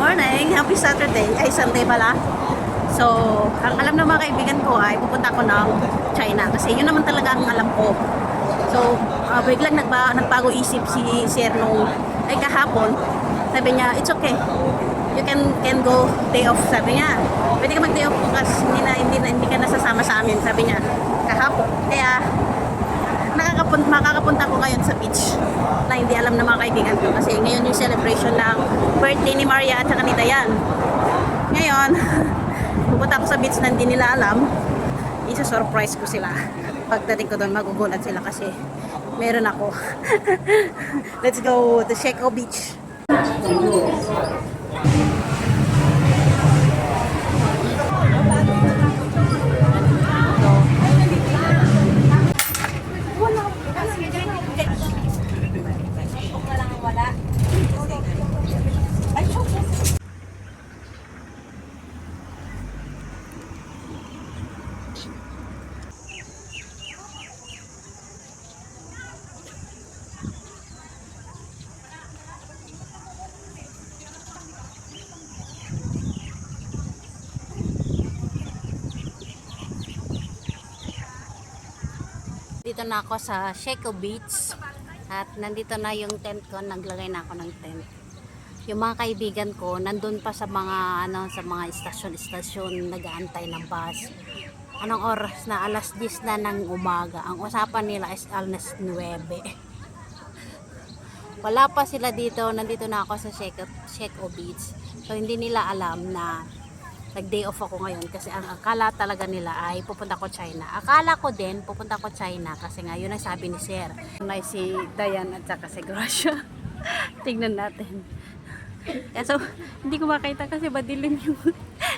morning! Happy Saturday! Ay, Sunday pala. So, ang alam ng mga kaibigan ko ay pupunta ako ng China kasi yun naman talaga ang alam ko. So, biglang nagbago isip si Sir nung kahapon. Sabi niya, it's okay. You can go day off. Sabi niya, pwede ka mag-day off kasi hindi ka nasasama sa amin. Sabi niya, kahapon. Kaya, makakapunta ko ngayon sa beach na hindi alam ng mga kaibigan ko kasi ngayon yung celebration ng birthday ni Maria at saka ni Dayan. Ngayon, pupunta ako sa beach na hindi nila alam. Isa-surprise ko sila. Pagdating ko doon, magugulat sila kasi meron ako. Let's go to Sheco Beach. Dito na ako sa Sheco Beach at nandito na yung tent ko, naglagay na ako ng tent. Yung mga kaibigan ko nandun pa sa mga istasyon nag-aantay ng bus. Anong oras na? Alas 10 na ng umaga. Ang usapan nila is alas 9. Wala pa sila dito, nandito na ako sa Sheco Beach. So hindi nila alam na nag-day off ako ngayon kasi ang akala talaga nila ay pupunta ko China. Akala ko din pupunta ko China kasi nga yun ang sabi ni Sir. May si Dayan at saka si Gracia. Tingnan natin. So, hindi ko makita kasi madilim yung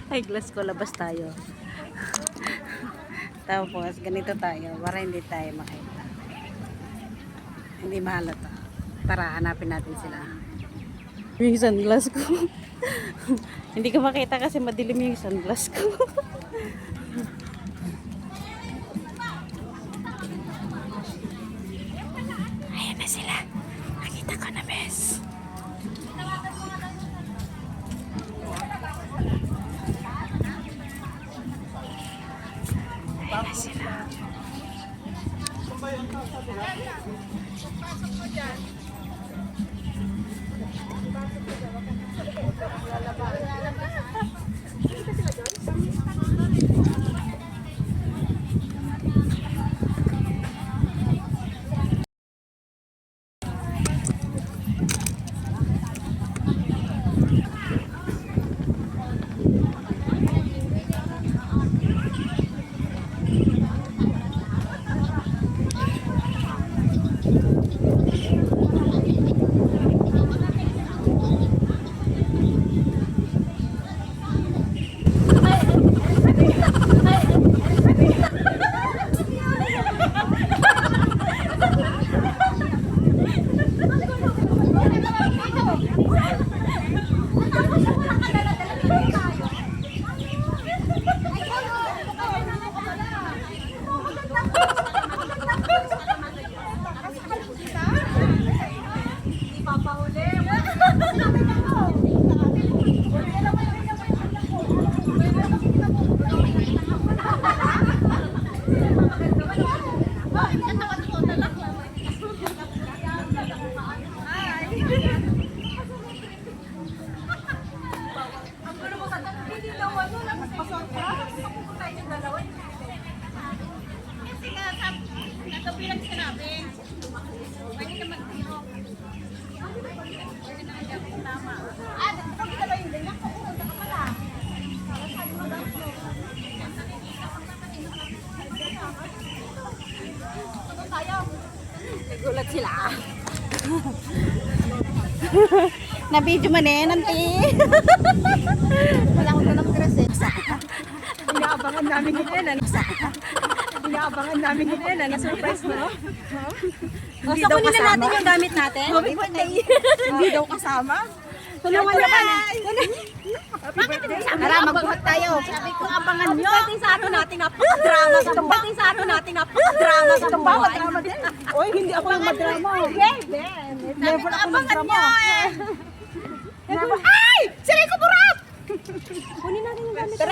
eyeglass ko. Labas tayo. Tapos, ganito tayo para hindi tayo makita. Hindi mahalata. Tara, hanapin natin sila. Yung sunglass ko. Hindi ko makita kasi madilim yung sunglass ko. Ayan na sila. Nakita ko na, bes. Ayan na sila. Nagulat sila. Na-video man eh, nanti. Wala akong ganang dress eh. Inaabangan namin yun. Inaabangan namin yun. Na-surprise mo. Hindi daw kasama. Natin yung gamit natin. Hindi daw kasama. Tulungan niyo ba? Tara, magbuhat tayo. Sabi ko, abangan nyo. Pagdating sa ato natin napaka-drama. Pagdating sa ato natin napaka-drama sa buhay. Oy, hindi ako yung madrama. Never ako ng drama. Ay! Siray ko po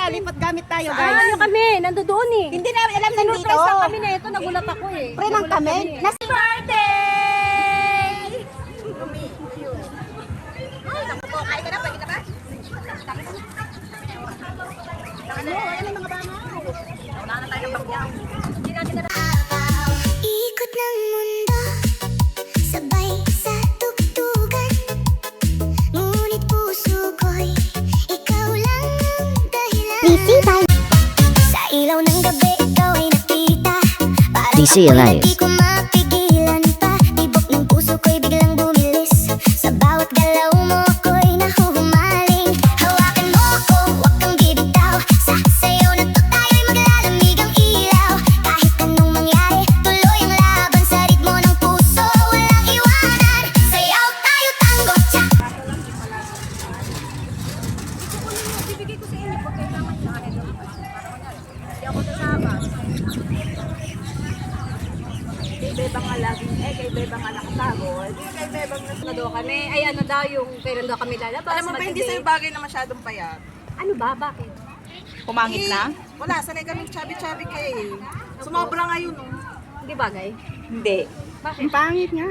lipat gamit tayo, Saan guys. nyo kami? Nando doon eh. Hindi namin alam na dito. Sinurprise lang kami na ito. Nagulat ako eh. Pre lang kami. Nasa birthday! Ay, naku po. Kain ka na. Pwede ka ba? Ano? Ayan ang mga bangaw. Wala na tayo ng bagyaw. Hindi natin na. Ikot ng mundo, sabay sa tugtugan. Ngunit puso ko'y ikaw lang ang dahilan. Sa ilaw ng gabi, ikaw ay nakita. Parang DC ako'y Alive. di ko mapigilan pa. Tibok ng puso ko'y biglang bumilis. Sa bawat galaw mo ako'y nahuhumaling. Hawakan mo ako, huwag kang bibitaw. Sa sayaw na to tayo'y maglalamig ang ilaw. Kahit anong mangyari, tuloy ang laban. Sa ritmo ng puso, walang iwanan. Sayaw tayo, tango, cha. Kay Bebang alagin, kay Bebang anak tago. Kay Bebang nado kami. Ay ano daw yung kailan daw kami lalabas. Alam mo ba, hindi sa'yo bagay na masyadong payat. Ano ba? Bakit? Pumangit na? Wala, sanay kami chubby-chubby kayo eh. Sumobra ngayon, oh. Hindi bagay? Hindi. Bakit? Pangit nga.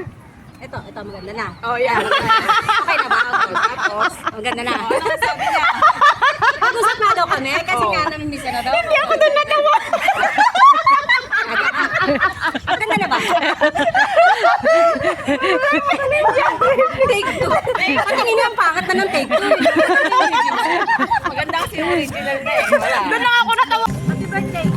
Ito maganda na. Oh, yeah. Okay na ba? Tapos, maganda na. Ano sabi niya? Pag-usap na daw kami, kasi nga namin misa na daw. Hindi ako doon natawa. Maganda na ba? Take two. Patingin ang pangat na ng take two. Maganda kasi yung original na eh. Wala. Doon lang ako natawa. Happy birthday.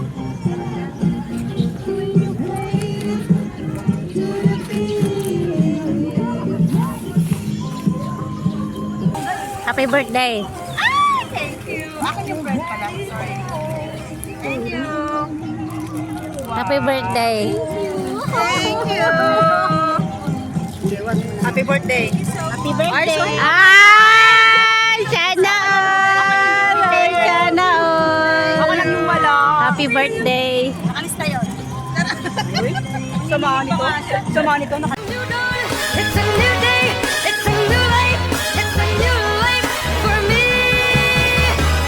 Happy birthday. Thank you. Akin yung friend pala. Sorry. Thank you. Happy birthday. Thank you. Happy birthday. Happy birthday. Ay! Sana all! Sana all! Ako lang yung wala. Happy birthday. Nakalista yun. Samahan nito. Samahan nito. It's a new day, it's a new life, it's a new life for me.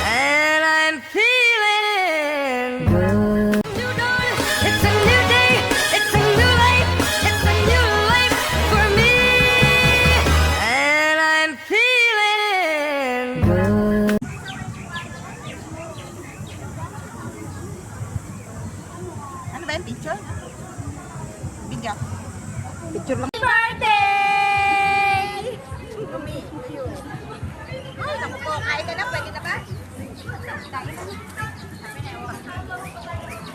And I'm feeling good. New dawn, it's a new day, it's a new life, it's a new life for me. And I'm feeling good. Ano ba yung picture? Video. Picture lang. Birthday! Ay, naku po. Kain ka na. Pwede na ba?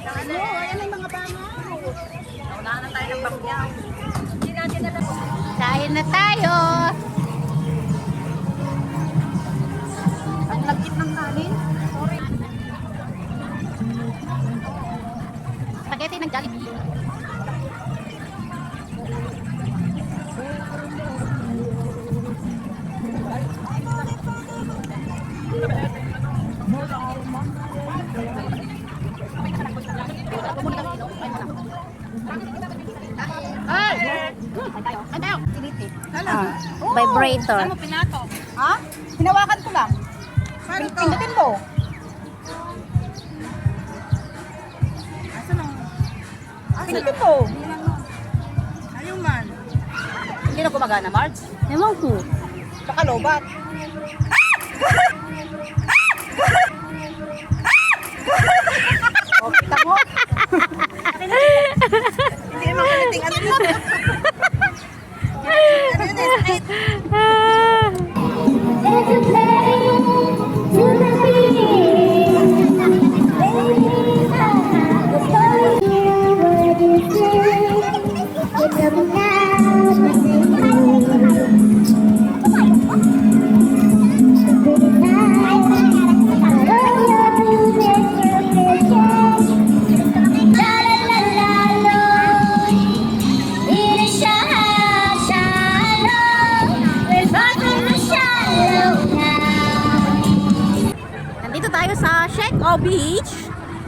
Ano? Ayan ang mga bangaw. Wala na tayo ng bagyaw. Hindi natin na Kain na tayo. Ang lagkit ng kanin. Spaghetti ng Jollibee. Vibrator. Ano pinato? Ha? Hinawakan ko lang. Pindutin mo. Asa lang? Pindutin mo. Ayaw man. Hindi na gumagana, Marge? Ewan ko. Baka lobat. Oh, kita mo? Hindi naman kaniting ano yun. Ano yun eh, sakit. Nandito tayo sa Sheko Beach.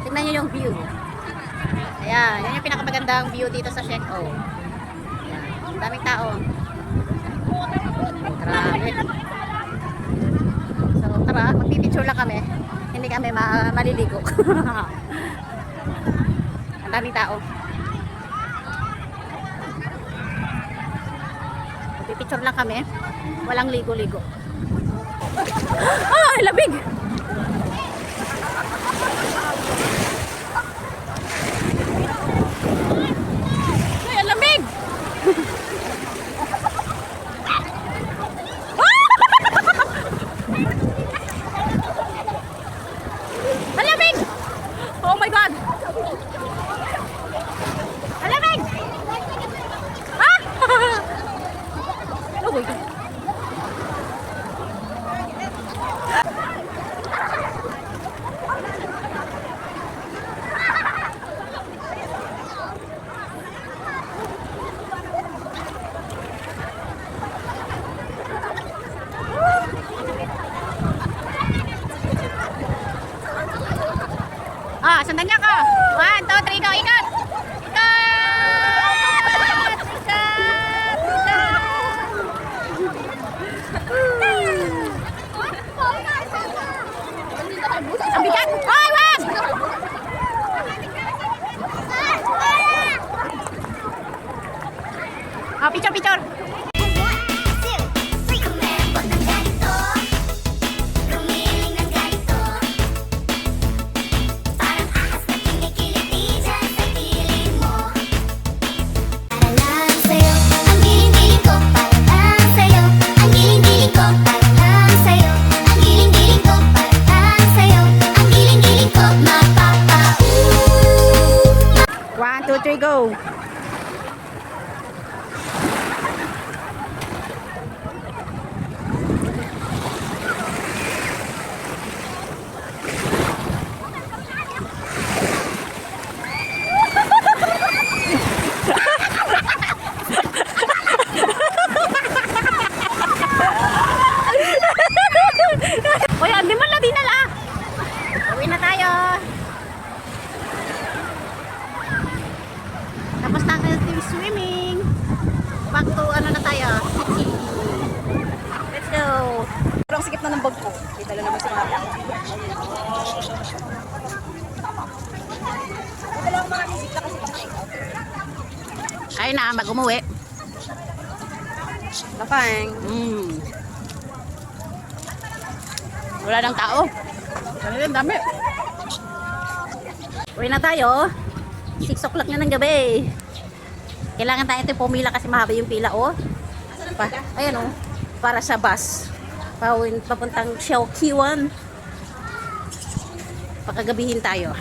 Tingnan nyo yung view. Ayan, yan yung pinakamagandang view dito sa Sheko. Ayan, daming tao. Grabe. So tara, magpipicture lang kami. hindi kami maliligo. Ang daming tao. Pipicture lang kami. Walang ligo-ligo. Ay, labig! Ay, ang lamig! Ang lamig! Oh my God! Ang lamig! Ah! Oh my God! Ah, sundan niya ka. 1, 2, 3, go, ikot! Ikot! Ang bigat! Hoy, wag! Ah, picture, picture! Huwag ng ganito, rumiling ng ganito. Parang ahas na kinikiliti dyan sa piling mo. Para lang sa'yo, ang giling-giling ko. Para lang sa'yo, ang giling-giling ko. Para lang sa'yo, ang giling-giling ko. Para lang sa'yo, ang giling-giling ko. Mapapa-ooh. 1, 2, 3, go! Uy, hindi mo na dinala. Uwi na tayo. Tapos na ang swimming. Back to ano na tayo? City. Let's go. Sobrang sikip na ng bag ko. Kita lang naman si Mama. Ay na, mag-umuwi. Lapang. Wala nang tao. Ang dami. Uwi na tayo. 6 o'clock na ng gabi. Kailangan tayo ito pumila kasi mahaba yung pila, oh. Ayan, oh. Para sa bus. Papuntang Siao Kiwan. Pakagabihin tayo.